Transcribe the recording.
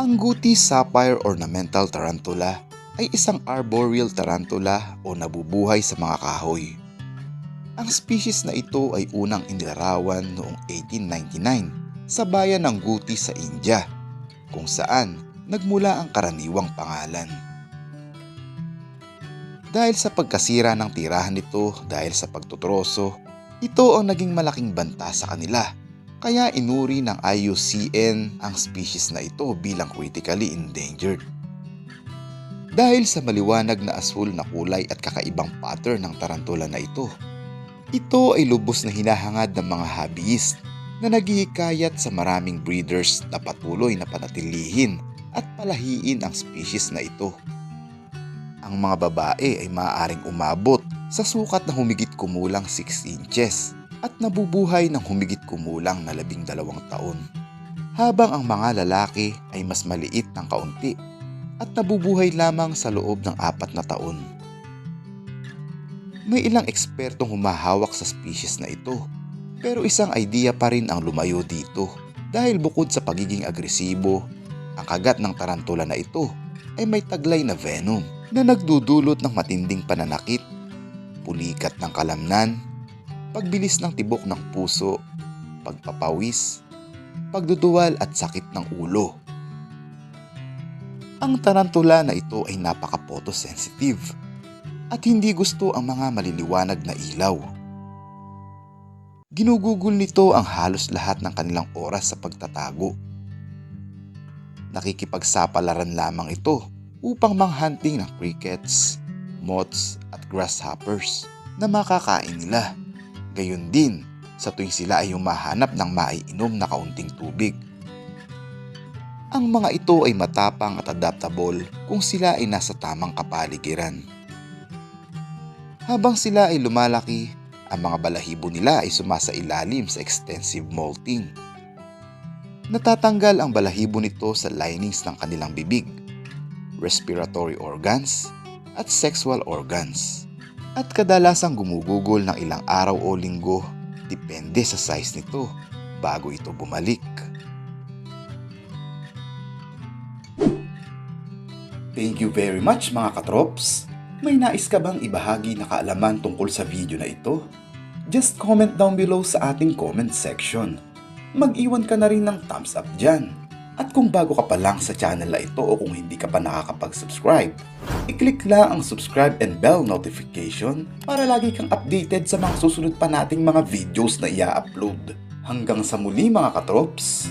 Ang Guti Sapphire Ornamental Tarantula ay isang arboreal tarantula o nabubuhay sa mga kahoy. Ang species na ito ay unang inilarawan noong 1899 sa bayan ng Guti sa India, kung saan nagmula ang karaniwang pangalan. Dahil sa pagkasira ng tirahan nito dahil sa pagtutroso, ito ang naging malaking banta sa kanila. Kaya inuri ng IUCN ang species na ito bilang critically endangered. Dahil sa maliwanag na asul na kulay at kakaibang pattern ng tarantula na ito ay lubos na hinahangad ng mga hobbyist na naghihikayat sa maraming breeders na patuloy na panatilihin at palahiin ang species na ito. Ang mga babae ay maaaring umabot sa sukat na humigit kumulang 6 inches at nabubuhay ng humigit kumulang na 12 taon. Habang ang mga lalaki ay mas maliit ng kaunti at nabubuhay lamang sa loob ng 4 na taon. May ilang ekspertong humahawak sa species na ito, pero isang idea pa rin ang lumayo dito dahil bukod sa pagiging agresibo, ang kagat ng tarantula na ito ay may taglay na venom na nagdudulot ng matinding pananakit, pulikat ng kalamnan, pagbilis ng tibok ng puso, pagpapawis, pagduduwal at sakit ng ulo. Ang tarantula na ito ay napaka-photosensitive at hindi gusto ang mga maliliwanag na ilaw. Ginugugol nito ang halos lahat ng kanilang oras sa pagtatago. Nakikipagsapalaran lamang ito upang manghunting ng crickets, moths at grasshoppers na makakain nila. Gayon din sa tuwing sila ay humahanap ng maiinom na kaunting tubig. Ang mga ito ay matapang at adaptable kung sila ay nasa tamang kapaligiran. Habang sila ay lumalaki, ang mga balahibo nila ay sumasailalim sa extensive molting. Natatanggal ang balahibo nito sa linings ng kanilang bibig, respiratory organs at sexual organs. At kadalasang gumugugol ng ilang araw o linggo, depende sa size nito, bago ito bumalik. Thank you very much mga katrops! May nais ka bang ibahagi na kaalaman tungkol sa video na ito? Just comment down below sa ating comment section. Mag-iwan ka na rin ng thumbs up dyan. At kung bago ka pa lang sa channel na ito o kung hindi ka pa nakakapag-subscribe, i-click lang ang subscribe and bell notification para lagi kang updated sa mga susunod pa nating mga videos na i-upload. Hanggang sa muli mga katrops!